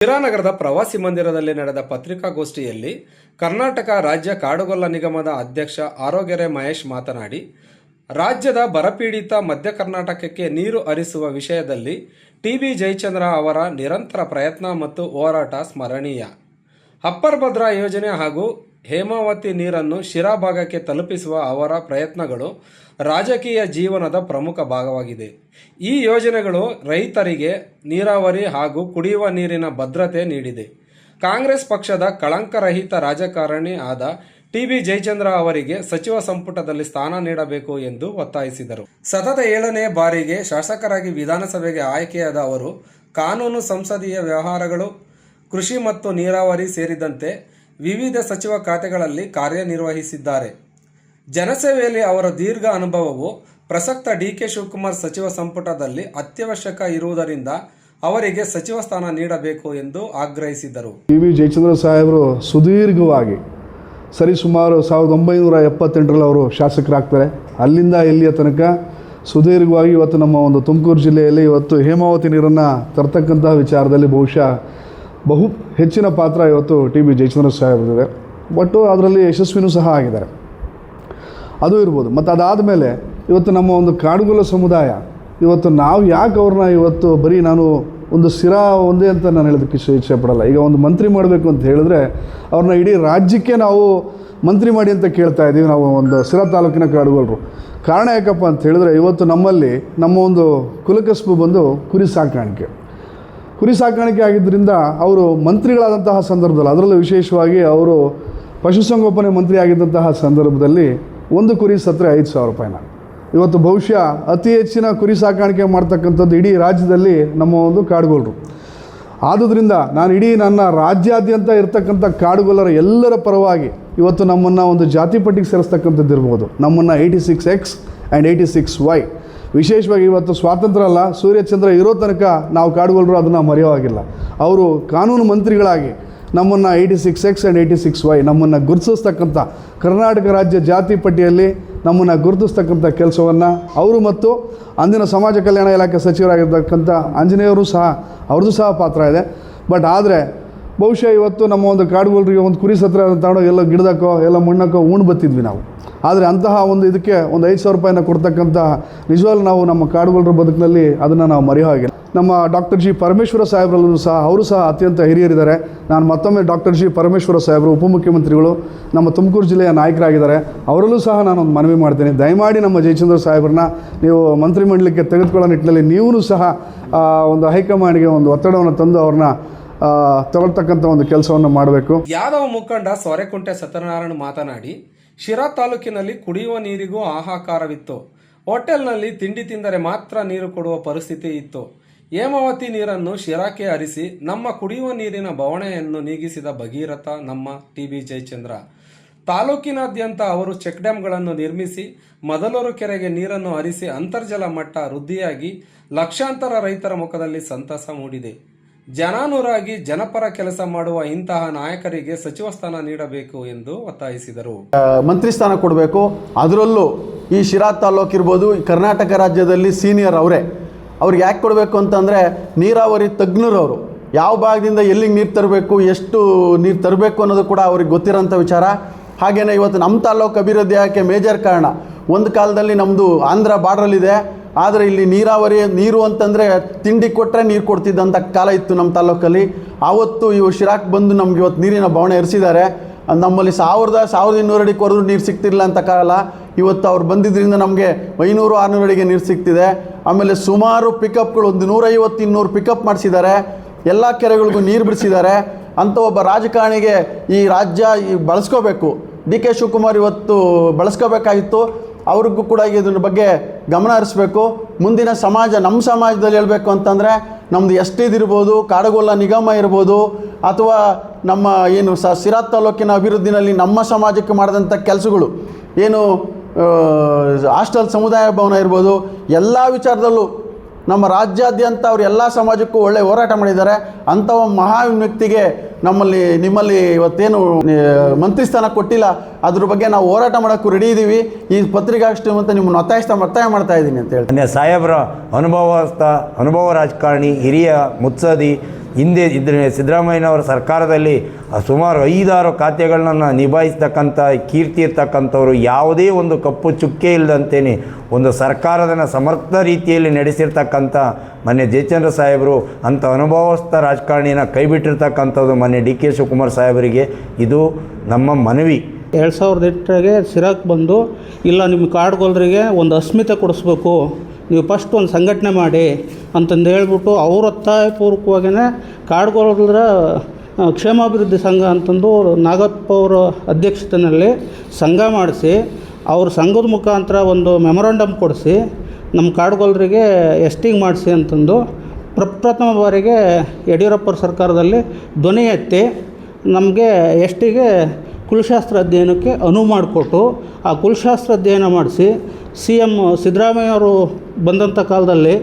ಶಿರಾನಗರದ ಪ್ರವಾಸಿ ಮಂದಿರದಲ್ಲಿ ನಡೆದ ಪತ್ರಿಕಾಗೋಷ್ಠಿಯಲ್ಲಿ ಕರ್ನಾಟಕ ರಾಜ್ಯ ಕಾಡುಗೊಲ್ಲ ನಿಗಮದ ಅಧ್ಯಕ್ಷ ಆರೋಗೆರೆ ಮಹೇಶ್ ಮಾತನಾಡಿ, ರಾಜ್ಯದ ಬರಪೀಡಿತ ಮಧ್ಯ ಕರ್ನಾಟಕಕ್ಕೆ ನೀರು ಹರಿಸುವ ವಿಷಯದಲ್ಲಿ ಟಿ.ಬಿ. ಜಯಚಂದ್ರ ಅವರ ನಿರಂತರ ಪ್ರಯತ್ನ ಮತ್ತು ಹೋರಾಟ ಸ್ಮರಣೀಯ. ಅಪ್ಪರ್ ಭದ್ರಾ ಯೋಜನೆ ಹಾಗೂ ಹೇಮಾವತಿ ನೀರನ್ನು ಶಿರಾ ಭಾಗಕ್ಕೆ ತಲುಪಿಸುವ ಅವರ ಪ್ರಯತ್ನಗಳು ರಾಜಕೀಯ ಜೀವನದ ಪ್ರಮುಖ ಭಾಗವಾಗಿದೆ. ಈ ಯೋಜನೆಗಳು ರೈತರಿಗೆ ನೀರಾವರಿ ಹಾಗೂ ಕುಡಿಯುವ ನೀರಿನ ಭದ್ರತೆ ನೀಡಿದೆ. ಕಾಂಗ್ರೆಸ್ ಪಕ್ಷದ ಕಳಂಕರಹಿತ ರಾಜಕಾರಣಿ ಆದ ಟಿ.ಬಿ. ಜಯಚಂದ್ರ ಅವರಿಗೆ ಸಚಿವ ಸಂಪುಟದಲ್ಲಿ ಸ್ಥಾನ ನೀಡಬೇಕು ಎಂದು ಒತ್ತಾಯಿಸಿದರು. ಸತತ 7ನೇ ಬಾರಿಗೆ ಶಾಸಕರಾಗಿ ವಿಧಾನಸಭೆಗೆ ಆಯ್ಕೆಯಾದ ಅವರು ಕಾನೂನು, ಸಂಸದೀಯ ವ್ಯವಹಾರಗಳು, ಕೃಷಿ ಮತ್ತು ನೀರಾವರಿ ಸೇರಿದಂತೆ ವಿವಿಧ ಸಚಿವ ಖಾತೆಗಳಲ್ಲಿ ಕಾರ್ಯನಿರ್ವಹಿಸಿದ್ದಾರೆ. ಜನಸೇವೆಯಲ್ಲಿ ಅವರ ದೀರ್ಘ ಅನುಭವವು ಪ್ರಸಕ್ತ ಡಿ.ಕೆ. ಶಿವಕುಮಾರ್ ಸಚಿವ ಸಂಪುಟದಲ್ಲಿ ಅತ್ಯವಶ್ಯಕ ಇರುವುದರಿಂದ ಅವರಿಗೆ ಸಚಿವ ಸ್ಥಾನ ನೀಡಬೇಕು ಎಂದು ಆಗ್ರಹಿಸಿದರು. ಟಿ.ಬಿ. ಜಯಚಂದ್ರ ಸಾಹೇಬರು ಸುದೀರ್ಘವಾಗಿ ಸರಿಸುಮಾರು 1978ರಲ್ಲಿ ಅವರು ಶಾಸಕರಾಗ್ತಾರೆ. ಅಲ್ಲಿಂದ ಇಲ್ಲಿಯ ತನಕ ಸುದೀರ್ಘವಾಗಿ ಇವತ್ತು ನಮ್ಮ ಒಂದು ತುಮಕೂರು ಜಿಲ್ಲೆಯಲ್ಲಿ ಇವತ್ತು ಹೇಮಾವತಿ ನೀರನ್ನು ತರ್ತಕ್ಕಂತಹ ವಿಚಾರದಲ್ಲಿ ಬಹುಶಃ ಬಹು ಹೆಚ್ಚಿನ ಪಾತ್ರ ಇವತ್ತು ಟಿ.ಬಿ. ಜಯಚಂದ್ರ ಸಾಹೇಬ್ರದಿದೆ. ಬಟ್ ಅದರಲ್ಲಿ ಯಶಸ್ವಿನೂ ಸಹ ಆಗಿದ್ದಾರೆ, ಅದು ಇರ್ಬೋದು. ಮತ್ತು ಅದಾದಮೇಲೆ ಇವತ್ತು ನಮ್ಮ ಒಂದು ಕಾಡುಗೊಲ್ಲ ಸಮುದಾಯ ಇವತ್ತು ನಾವು ಯಾಕೆ ಅವ್ರನ್ನ ಇವತ್ತು ಬರೀ ನಾನು ಒಂದು ಸಿರಾ ಒಂದೇ ಅಂತ ನಾನು ಹೇಳೋದಕ್ಕೆ ಇಚ್ಛೆ ಪಡಲ್ಲ. ಈಗ ಒಂದು ಮಂತ್ರಿ ಮಾಡಬೇಕು ಅಂತ ಹೇಳಿದ್ರೆ ಅವ್ರನ್ನ ಇಡೀ ರಾಜ್ಯಕ್ಕೆ ನಾವು ಮಂತ್ರಿ ಮಾಡಿ ಅಂತ ಕೇಳ್ತಾ ಇದ್ದೀವಿ ನಾವು ಒಂದು ಸಿರಾ ತಾಲೂಕಿನ ಕಾಡುಗೊಲ್ಲರು. ಕಾರಣ ಯಾಕಪ್ಪ ಅಂತ ಹೇಳಿದ್ರೆ ಇವತ್ತು ನಮ್ಮಲ್ಲಿ ನಮ್ಮ ಒಂದು ಕುಲಕಸಬು ಬಂದು ಕುರಿ ಸಾಕಾಣಿಕೆ ಆಗಿದ್ದರಿಂದ ಅವರು ಮಂತ್ರಿಗಳಾದಂತಹ ಸಂದರ್ಭದಲ್ಲಿ, ಅದರಲ್ಲೂ ವಿಶೇಷವಾಗಿ ಅವರು ಪಶುಸಂಗೋಪನೆ ಮಂತ್ರಿ ಆಗಿದ್ದಂತಹ ಸಂದರ್ಭದಲ್ಲಿ ಒಂದು ಕುರಿ ಸತ್ತರೆ 5,000 ರೂಪಾಯಿನ. ಇವತ್ತು ಬಹುಶಃ ಅತಿ ಹೆಚ್ಚಿನ ಕುರಿ ಸಾಕಾಣಿಕೆ ಮಾಡ್ತಕ್ಕಂಥದ್ದು ಇಡೀ ರಾಜ್ಯದಲ್ಲಿ ನಮ್ಮ ಒಂದು ಕಾಡುಗೊಲ್ಲರು. ಆದುದರಿಂದ ನಾನು ಇಡೀ ನನ್ನ ರಾಜ್ಯಾದ್ಯಂತ ಇರತಕ್ಕಂಥ ಕಾಡುಗೊಲ್ಲರ ಎಲ್ಲರ ಪರವಾಗಿ ಇವತ್ತು ನಮ್ಮನ್ನು ಒಂದು ಜಾತಿ ಪಟ್ಟಿಗೆ ಸೇರಿಸ್ತಕ್ಕಂಥದ್ದು ಇರ್ಬೋದು. ನಮ್ಮನ್ನು 86X ಆ್ಯಂಡ್ 86Y ವಿಶೇಷವಾಗಿ ಇವತ್ತು ಸ್ವಾತಂತ್ರ್ಯ ಅಲ್ಲ, ಸೂರ್ಯಚಂದ್ರ ಇರೋ ತನಕ ನಾವು ಕಾಡುಗೊಲ್ಲರು ಅದನ್ನು ಮರೆಯೋವಾಗಿಲ್ಲ. ಅವರು ಕಾನೂನು ಮಂತ್ರಿಗಳಾಗಿ ನಮ್ಮನ್ನು 86X ಆ್ಯಂಡ್ 86Y ನಮ್ಮನ್ನು ಗುರುತಿಸ್ತಕ್ಕಂಥ ಕರ್ನಾಟಕ ರಾಜ್ಯ ಜಾತಿ ಪಟ್ಟಿಯಲ್ಲಿ ನಮ್ಮನ್ನು ಗುರುತಿಸ್ತಕ್ಕಂಥ ಕೆಲಸವನ್ನು ಅವರು ಮತ್ತು ಅಂದಿನ ಸಮಾಜ ಕಲ್ಯಾಣ ಇಲಾಖೆ ಸಚಿವರಾಗಿರ್ತಕ್ಕಂಥ ಆಂಜನೇಯವರು ಸಹ ಅವ್ರದ್ದು ಸಹ ಪಾತ್ರ ಇದೆ. ಬಟ್ ಆದರೆ ಬಹುಶಃ ಇವತ್ತು ನಮ್ಮ ಒಂದು ಕಾಡುಗೊಲ್ಲರಿಗೆ ಒಂದು ಕುರಿ ಸತ್ರ ತಗೊಂಡು ಎಲ್ಲ ಗಿಡದಕ್ಕೋ ಎಲ್ಲ ಮಣ್ಣಕ್ಕೋ ಉಣ್ಣು ಬತ್ತಿದ್ವಿ ನಾವು. ಆದರೆ ಅಂತಹ ಒಂದು ಇದಕ್ಕೆ ಒಂದು 5,000 ರೂಪಾಯಿನ ಕೊಡ್ತಕ್ಕಂಥ ನಿಜವಾಗ್ಲೂ ನಾವು ನಮ್ಮ ಕಾಡುಗೊಲ್ಲರ ಬದುಕಿನಲ್ಲಿ ಅದನ್ನು ನಾವು ಮರೆಯೋ ಹಾಗೆ. ನಮ್ಮ ಡಾಕ್ಟರ್ ಜಿ ಪರಮೇಶ್ವರ ಸಾಹೇಬ್ರಲ್ಲೂ ಸಹ ಅವರು ಸಹ ಅತ್ಯಂತ ಹಿರಿಯರಿದ್ದಾರೆ. ನಾನು ಮತ್ತೊಮ್ಮೆ ಡಾಕ್ಟರ್ ಜಿ ಪರಮೇಶ್ವರ ಸಾಹೇಬರು ಉಪಮುಖ್ಯಮಂತ್ರಿಗಳು ನಮ್ಮ ತುಮಕೂರು ಜಿಲ್ಲೆಯ ನಾಯಕರಾಗಿದ್ದಾರೆ. ಅವರಲ್ಲೂ ಸಹ ನಾನೊಂದು ಮನವಿ ಮಾಡ್ತೀನಿ, ದಯಮಾಡಿ ನಮ್ಮ ಜಯಚಂದ್ರ ಸಾಹೇಬ್ರನ್ನ ನೀವು ಮಂತ್ರಿಮಂಡಲಕ್ಕೆ ತೆಗೆದುಕೊಳ್ಳೋ ನಿಟ್ಟಿನಲ್ಲಿ ನೀವೂ ಸಹ ಒಂದು ಹೈಕಮಾಂಡ್ಗೆ ಒಂದು ಒತ್ತಡವನ್ನು ತಂದು ಅವ್ರನ್ನ ತಗೊಳ್ತಕ್ಕಂಥ ಒಂದು ಕೆಲಸವನ್ನು ಮಾಡಬೇಕು. ಯಾದವ ಮುಖಂಡ ಸೊರೆಕುಂಟೆ ಸತ್ಯನಾರಾಯಣ ಮಾತನಾಡಿ, ಶಿರಾ ತಾಲೂಕಿನಲ್ಲಿ ಕುಡಿಯುವ ನೀರಿಗೂ ಹಾಹಾಕಾರವಿತ್ತು. ಹೋಟೆಲ್ನಲ್ಲಿ ತಿಂಡಿ ತಿಂದರೆ ಮಾತ್ರ ನೀರು ಕೊಡುವ ಪರಿಸ್ಥಿತಿ ಇತ್ತು. ಹೇಮಾವತಿ ನೀರನ್ನು ಶಿರಾಕ್ಕೆ ಹರಿಸಿ ನಮ್ಮ ಕುಡಿಯುವ ನೀರಿನ ಬವಣೆಯನ್ನು ನೀಗಿಸಿದ ಭಗೀರಥ ನಮ್ಮ ಟಿ.ಬಿ. ಜಯಚಂದ್ರ. ತಾಲೂಕಿನಾದ್ಯಂತ ಅವರು ಚೆಕ್ ಡ್ಯಾಂಗಳನ್ನು ನಿರ್ಮಿಸಿ ಮೊದಲೂರು ಕೆರೆಗೆ ನೀರನ್ನು ಹರಿಸಿ ಅಂತರ್ಜಲ ಮಟ್ಟ ವೃದ್ಧಿಯಾಗಿ ಲಕ್ಷಾಂತರ ರೈತರ ಮುಖದಲ್ಲಿ ಸಂತಸ ಮೂಡಿದೆ. ಜನಾನುರಾಗಿ ಜನಪರ ಕೆಲಸ ಮಾಡುವ ಇಂತಹ ನಾಯಕರಿಗೆ ಸಚಿವ ಸ್ಥಾನ ನೀಡಬೇಕು ಎಂದು ಒತ್ತಾಯಿಸಿದರು. ಮಂತ್ರಿ ಸ್ಥಾನ ಕೊಡಬೇಕು. ಅದರಲ್ಲೂ ಈ ಶಿರಾ ತಾಲೂಕು ಇರ್ಬೋದು, ಕರ್ನಾಟಕ ರಾಜ್ಯದಲ್ಲಿ ಸೀನಿಯರ್ ಅವರೇ. ಅವ್ರಿಗೆ ಯಾಕೆ ಕೊಡಬೇಕು ಅಂತಂದರೆ ನೀರಾವರಿ ತಜ್ಞರು ಅವರು. ಯಾವ ಭಾಗದಿಂದ ಎಲ್ಲಿಗೆ ನೀರು ತರಬೇಕು, ಎಷ್ಟು ನೀರು ತರಬೇಕು ಅನ್ನೋದು ಕೂಡ ಅವ್ರಿಗೆ ಗೊತ್ತಿರೋಂಥ ವಿಚಾರ. ಹಾಗೆಯೇ ಇವತ್ತು ನಮ್ಮ ತಾಲೂಕು ಅಭಿವೃದ್ಧಿ ಆಗೋಕ್ಕೆ ಮೇಜರ್ ಕಾರಣ, ಒಂದು ಕಾಲದಲ್ಲಿ ನಮ್ಮದು ಆಂಧ್ರ ಬಾರ್ಡ್ರಲ್ಲಿದೆ, ಆದರೆ ಇಲ್ಲಿ ನೀರು ಅಂತಂದರೆ ತಿಂಡಿ ಕೊಟ್ಟರೆ ನೀರು ಕೊಡ್ತಿದ್ದಂಥ ಕಾಲ ಇತ್ತು ನಮ್ಮ ತಾಲೂಕಲ್ಲಿ. ಆವತ್ತು ಇವು ಶಿರಾಕ್ ಬಂದು ನಮ್ಗೆ ಇವತ್ತು ನೀರಿನ ಬವಣೆ ಹರಿಸಿದ್ದಾರೆ. ನಮ್ಮಲ್ಲಿ 1,200 ಅಡಿಗೆ ಹೊರದ್ರು ನೀರು ಸಿಗ್ತಿರಲಿಲ್ಲ ಅಂತ ಕಾಲ. ಇವತ್ತು ಅವ್ರು ಬಂದಿದ್ದರಿಂದ ನಮಗೆ 500-600 ಅಡಿಗೆ ನೀರು ಸಿಗ್ತಿದೆ. ಆಮೇಲೆ ಸುಮಾರು ಪಿಕಪ್ಗಳು ಒಂದು 150-200 ಪಿಕಪ್ ಮಾಡಿಸಿದ್ದಾರೆ. ಎಲ್ಲ ಕೆರೆಗಳಿಗೂ ನೀರು ಬಿಡಿಸಿದ್ದಾರೆ. ಅಂಥ ಒಬ್ಬ ರಾಜಕಾರಣಿಗೆ ಈ ರಾಜ್ಯ ಬಳಸ್ಕೋಬೇಕು. ಡಿ.ಕೆ. ಶಿವಕುಮಾರ್ ಇವತ್ತು ಬಳಸ್ಕೋಬೇಕಾಗಿತ್ತು. ಅವ್ರಿಗೂ ಕೂಡ ಇದ್ರ ಬಗ್ಗೆ ಗಮನ ಹರಿಸ್ಬೇಕು. ಮುಂದಿನ ಸಮಾಜ, ನಮ್ಮ ಸಮಾಜದಲ್ಲಿ ಹೇಳಬೇಕು ಅಂತಂದರೆ ನಮ್ಮದು ಎಷ್ಟಿದಿರ್ಬೋದು, ಕಾಡುಗೊಲ್ಲ ನಿಗಮ ಇರ್ಬೋದು, ಅಥವಾ ನಮ್ಮ ಏನು ಸಿರಾ ತಾಲೂಕಿನ ಅಭಿವೃದ್ಧಿನಲ್ಲಿ ನಮ್ಮ ಸಮಾಜಕ್ಕೆ ಮಾಡಿದಂಥ ಕೆಲಸಗಳು ಏನು, ಹಾಸ್ಟೆಲ್ ಸಮುದಾಯ ಭವನ ಇರ್ಬೋದು, ಎಲ್ಲ ವಿಚಾರದಲ್ಲೂ ನಮ್ಮ ರಾಜ್ಯಾದ್ಯಂತ ಅವರು ಎಲ್ಲ ಸಮಾಜಕ್ಕೂ ಒಳ್ಳೆಯ ಹೋರಾಟ ಮಾಡಿದ್ದಾರೆ. ಅಂಥ ಮಹಾ ವ್ಯಕ್ತಿಗೆ ನಿಮ್ಮಲ್ಲಿ ಇವತ್ತೇನು ಮಂತ್ರಿ ಸ್ಥಾನ ಕೊಟ್ಟಿಲ್ಲ, ಅದ್ರ ಬಗ್ಗೆ ನಾವು ಹೋರಾಟ ಮಾಡೋಕ್ಕೂ ರೆಡಿ ಇದ್ದೀವಿ. ಈ ಪತ್ರಿಕಾಗೋಷ್ಠಿ ಅಂತ ನಿಮ್ಮನ್ನು ಒತ್ತಾಯ ಮಾಡ್ತಾ ಇದ್ದೀನಿ ಅಂತ ಹೇಳಿ. ಸಾಹೇಬರ ಅನುಭವ ರಾಜಕಾರಣಿ, ಹಿರಿಯ ಮುತ್ಸದಿ, ಹಿಂದೆ ಸಿದ್ದರಾಮಯ್ಯನವರ ಸರ್ಕಾರದಲ್ಲಿ ಸುಮಾರು 5-6 ಖಾತೆಗಳನ್ನ ನಿಭಾಯಿಸ್ತಕ್ಕಂಥ ಕೀರ್ತಿ ಇರ್ತಕ್ಕಂಥವ್ರು, ಯಾವುದೇ ಒಂದು ಕಪ್ಪು ಚುಕ್ಕೆ ಇಲ್ಲದಂತೇನೆ ಒಂದು ಸರ್ಕಾರದನ್ನು ಸಮರ್ಥ ರೀತಿಯಲ್ಲಿ ನಡೆಸಿರ್ತಕ್ಕಂಥ ಮೊನ್ನೆ ಜಯಚಂದ್ರ ಸಾಹೇಬರು ಅಂಥ ಅನುಭವಸ್ಥ ರಾಜಕಾರಣಿನ ಕೈ ಬಿಟ್ಟಿರ್ತಕ್ಕಂಥದ್ದು ಮೊನ್ನೆ ಡಿ ಕೆ ಶಿವಕುಮಾರ್ ಸಾಹೇಬರಿಗೆ ಇದು ನಮ್ಮ ಮನವಿ. 2008ಗೆ ಸಿರಾಕ್ ಬಂದು, ಇಲ್ಲ ನಿಮ್ಮ ಕಾಡುಗೋಲ್ರಿಗೆ ಒಂದು ಅಸ್ಮಿತೆ ಕೊಡಿಸ್ಬೇಕು, ನೀವು ಫಸ್ಟ್ ಒಂದು ಸಂಘಟನೆ ಮಾಡಿ ಅಂತಂದು ಹೇಳ್ಬಿಟ್ಟು ಅವ್ರ ಒತ್ತಾಯಪೂರ್ವಕವಾಗಿಯೇ ಕಾಡುಗೋಲರ ಕ್ಷೇಮಾಭಿವೃದ್ಧಿ ಸಂಘ ಅಂತಂದು ನಾಗಪ್ಪ ಅವರ ಅಧ್ಯಕ್ಷತೆಯಲ್ಲಿ ಸಂಘ ಮಾಡಿಸಿ, ಅವ್ರ ಸಂಘದ ಮುಖಾಂತರ ಒಂದು ಮೆಮೊರಂಡಮ್ ಕೊಡಿಸಿ ನಮ್ಮ ಕಾಡುಗೋಲರಿಗೆ ಎಸ್ಟಿಂಗ್ ಮಾಡಿಸಿ ಅಂತಂದು ಪ್ರಪ್ರಥಮ ಬಾರಿಗೆ ಯಡಿಯೂರಪ್ಪರ ಸರ್ಕಾರದಲ್ಲಿ ಧ್ವನಿ ಎತ್ತಿ ನಮಗೆ ಎಸ್ಟಿಗೆ ಕುಲಶಾಸ್ತ್ರ ಅಧ್ಯಯನಕ್ಕೆ ಅನುವು ಮಾಡಿಕೊಟ್ಟು, ಆ ಕುಲಶಾಸ್ತ್ರ ಅಧ್ಯಯನ ಮಾಡಿಸಿ CM ಸಿದ್ದರಾಮಯ್ಯವರು ಬಂದಂಥ ಕಾಲದಲ್ಲಿ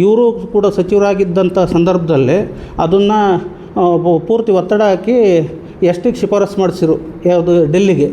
ಇವರು ಕೂಡ ಸಚಿವರಾಗಿದ್ದಂಥ ಸಂದರ್ಭದಲ್ಲಿ ಅದನ್ನು ಪೂರ್ತಿ ಒತ್ತಡ ಹಾಕಿ ಎಸ್ಟಿಗೆ ಶಿಫಾರಸು ಮಾಡಿಸಿರು, ಯಾವುದು ಡೆಲ್ಲಿಗೆ.